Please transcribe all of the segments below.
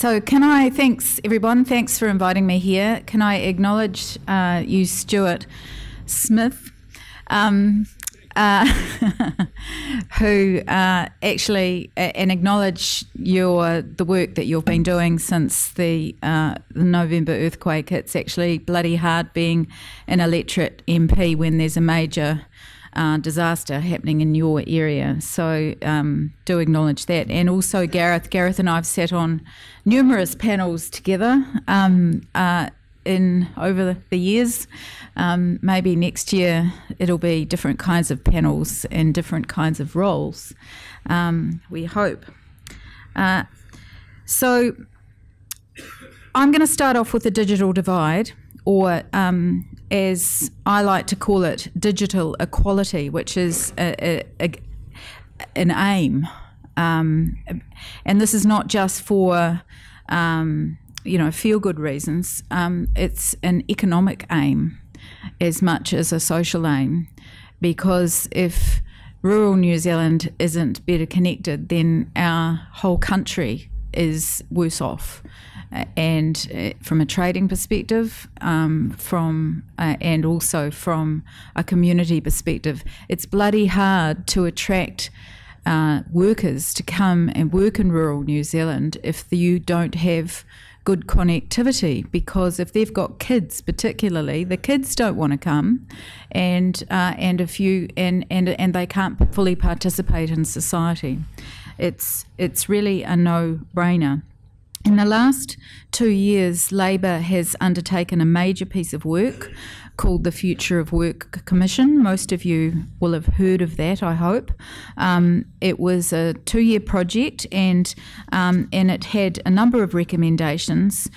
So thanks everyone, thanks for inviting me here. Can I acknowledge you, Stuart Smith, who actually, and acknowledge the work that you've been doing since the November earthquake. It's actually bloody hard being an electorate MP when there's a major disaster happening in your area. So do acknowledge that. And also Gareth and I have sat on numerous panels together over the years. Maybe next year it'll be different kinds of panels and different kinds of roles, we hope. So I'm going to start off with the digital divide, or as I like to call it, digital equality, which is an aim. And this is not just for feel-good reasons. It's an economic aim as much as a social aim, because if rural New Zealand isn't better connected, then our whole country is worse off. And from a trading perspective, and also from a community perspective, it's bloody hard to attract workers to come and work in rural New Zealand if you don't have good connectivity, because if they've got kids, particularly, the kids don't want to come, and they can't fully participate in society. It's really a no-brainer. In the last 2 years, Labor has undertaken a major piece of work called the Future of Work Commission. Most of you will have heard of that, I hope. It was a 2-year project, and it had a number of recommendations,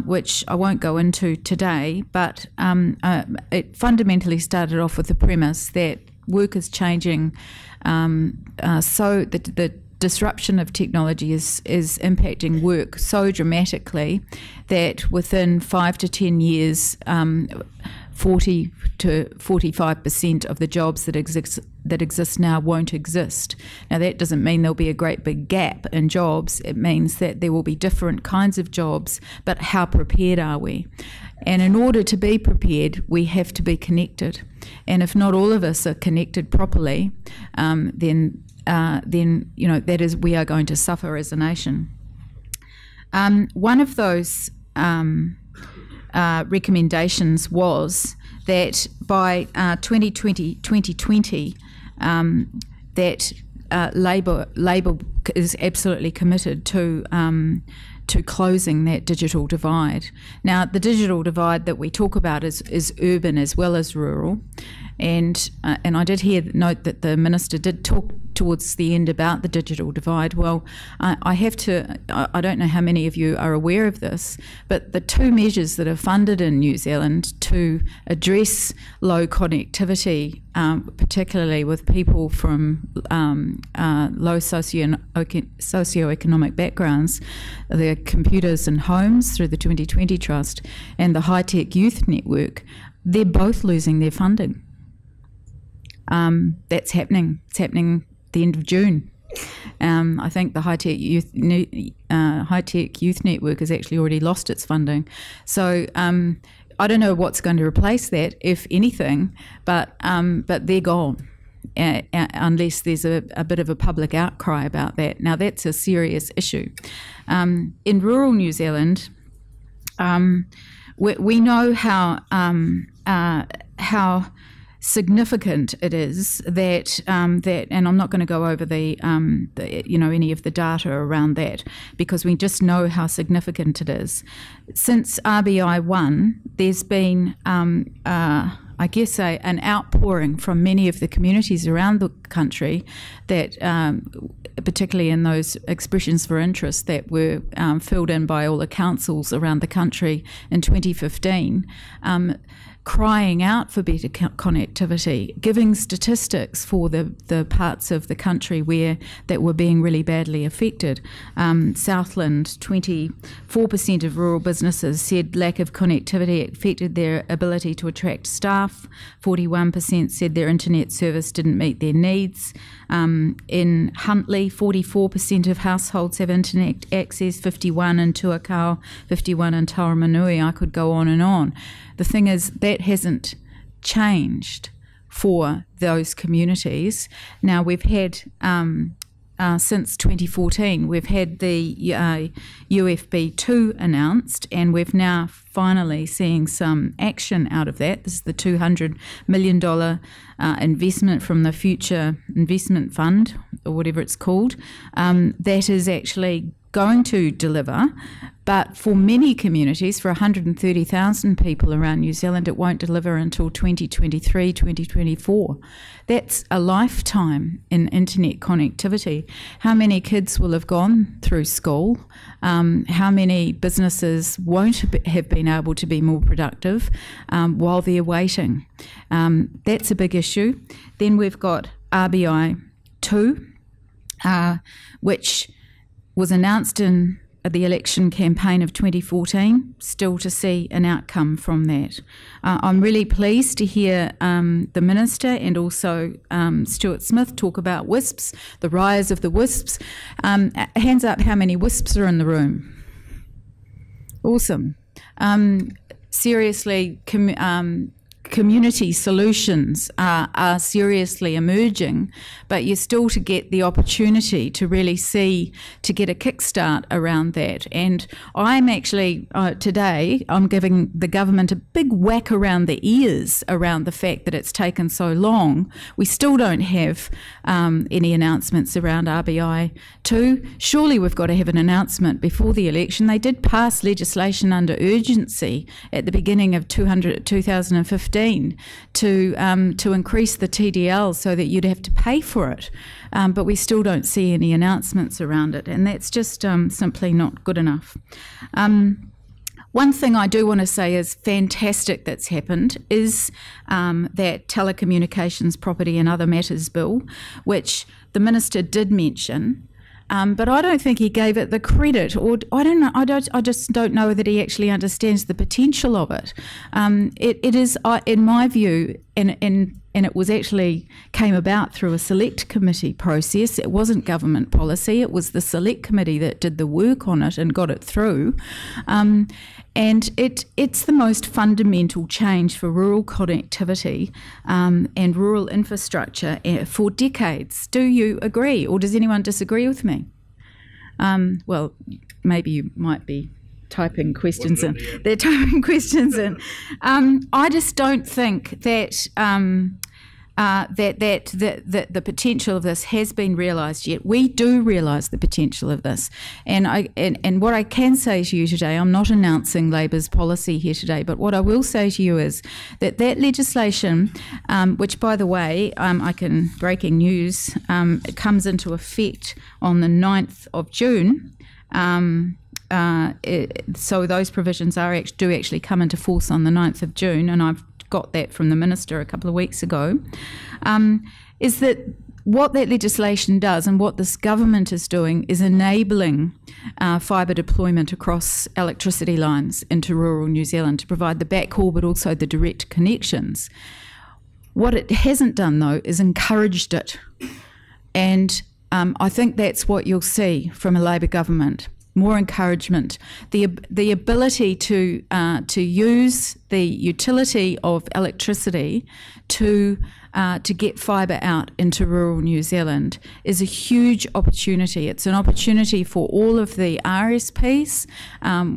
which I won't go into today, but it fundamentally started off with the premise that work is changing, so the disruption of technology is impacting work so dramatically that within 5 to 10 years, 40 to 45% of the jobs that exist now won't exist. Now, that doesn't mean there'll be a great big gap in jobs. It means that there will be different kinds of jobs, but how prepared are we? And in order to be prepared, we have to be connected. And if not all of us are connected properly, then that is, we are going to suffer as a nation. One of those recommendations was that by 2020, that Labor is absolutely committed to closing that digital divide. Now, the digital divide that we talk about is urban as well as rural. And I did note that the Minister did talk towards the end about the digital divide. Well, I don't know how many of you are aware of this, but the 2 measures that are funded in New Zealand to address low connectivity, particularly with people from low socioeconomic backgrounds, the Computers in Homes through the 2020 Trust and the High Tech Youth Network, they're both losing their funding. That's happening. It's happening at the end of June. I think the High Tech Youth Network has actually already lost its funding. So I don't know what's going to replace that, if anything, but they're gone, unless there's a bit of a public outcry about that. Now, that's a serious issue. In rural New Zealand, we know how significant it is that and I'm not going to go over any of the data around that, because we just know how significant it is. Since RBI 1, there's been I guess an outpouring from many of the communities around the country that particularly in those expressions for interest that were filled in by all the councils around the country in 2015, crying out for better connectivity, giving statistics for the parts of the country that were being really badly affected. Southland, 24% of rural businesses said lack of connectivity affected their ability to attract staff. 41% said their internet service didn't meet their needs. In Huntly, 44% of households have internet access, 51 in Tuakau, 51 in Tauranui. I could go on and on. The thing is, that hasn't changed for those communities. Now, we've had, since 2014, we've had the UFB2 announced, and we've now finally seeing some action out of that. This is the $200 million investment from the Future Investment Fund, or whatever it's called, that is actually going to deliver. But for many communities, for 130,000 people around New Zealand, it won't deliver until 2023, 2024. That's a lifetime in internet connectivity. How many kids will have gone through school? How many businesses won't have been able to be more productive while they're waiting? That's a big issue. Then we've got RBI 2, which was announced in the election campaign of 2014, still to see an outcome from that. I'm really pleased to hear the Minister and also Stuart Smith talk about WISPs, the rise of the WISPs. Hands up how many WISPs are in the room. Awesome. Seriously, community solutions are seriously emerging, but you're still to get the opportunity to really to get a kickstart around that. And I'm actually, today, I'm giving the government a big whack around the ears around the fact that it's taken so long. We still don't have any announcements around RBI 2. Surely we've got to have an announcement before the election. They did pass legislation under urgency at the beginning of 2015 to increase the TDL so that you'd have to pay for it, but we still don't see any announcements around it, and that's just simply not good enough. One thing I do want to say is fantastic that's happened is that Telecommunications, Property and Other Matters Bill, which the Minister did mention. But I don't think he gave it the credit, or I don't know. I just don't know that he actually understands the potential of it. It is, in my view, and it was actually came about through a select committee process. It wasn't government policy. It was the select committee that did the work on it and got it through. And it's the most fundamental change for rural connectivity and rural infrastructure for decades. Do you agree, or does anyone disagree with me? Well, maybe you might be typing questions in. They're typing questions in. I just don't think that that the potential of this has been realised yet. We do realise the potential of this, and what I can say to you today, I'm not announcing Labour's policy here today, but what I will say to you is that legislation, which by the way, breaking news, it comes into effect on the 9th of June. So those provisions do actually come into force on the 9th of June, and I've got that from the Minister a couple of weeks ago, is that what that legislation does and what this government is doing is enabling fibre deployment across electricity lines into rural New Zealand to provide the backhaul but also the direct connections. What it hasn't done, though, is encouraged it. And I think that's what you'll see from a Labour government. More encouragement, the ability to use the utility of electricity to get fibre out into rural New Zealand is a huge opportunity. It's an opportunity for all of the RSPs,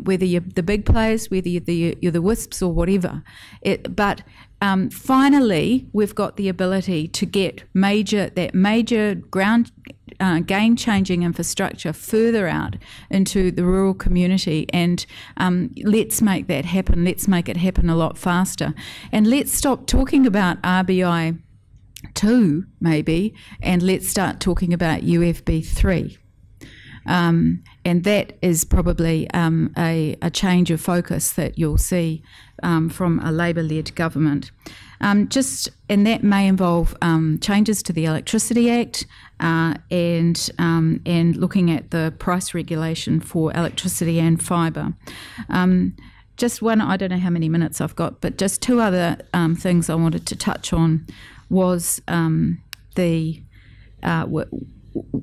whether you're the big players, whether you're the WISPs or whatever. But finally, we've got the ability to get major ground game-changing infrastructure further out into the rural community, and let's make that happen. Let's make it happen a lot faster, and let's stop talking about RBI 2 maybe, and let's start talking about UFB 3. And that is probably a change of focus that you'll see from a Labor-led government. And that may involve changes to the Electricity Act and looking at the price regulation for electricity and fibre. Just one, I don't know how many minutes I've got, but just two other things I wanted to touch on was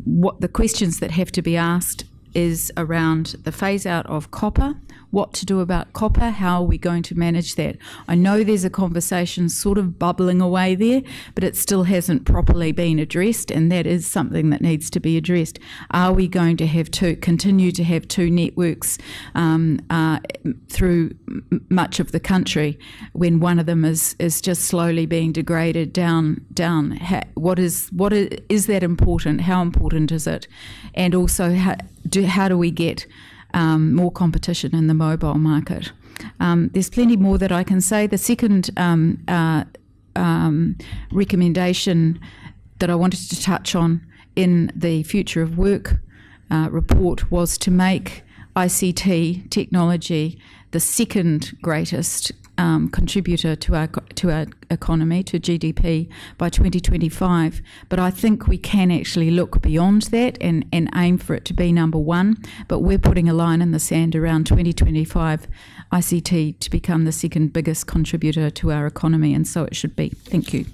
what the questions that have to be asked is around the phase out of copper, what to do about copper, how are we going to manage that. I know there's a conversation sort of bubbling away there, but it still hasn't properly been addressed, and that is something that needs to be addressed. Are we going to continue to have two networks through much of the country when one of them is just slowly being degraded down? Is that important? How important is it? And also, how do we get more competition in the mobile market? There's plenty more that I can say. The second recommendation that I wanted to touch on in the Future of Work report was to make ICT technology the second greatest contributor to our economy, to GDP, by 2025. But I think we can actually look beyond that and aim for it to be number one. But we're putting a line in the sand around 2025 ICT to become the second biggest contributor to our economy, and so it should be. Thank you.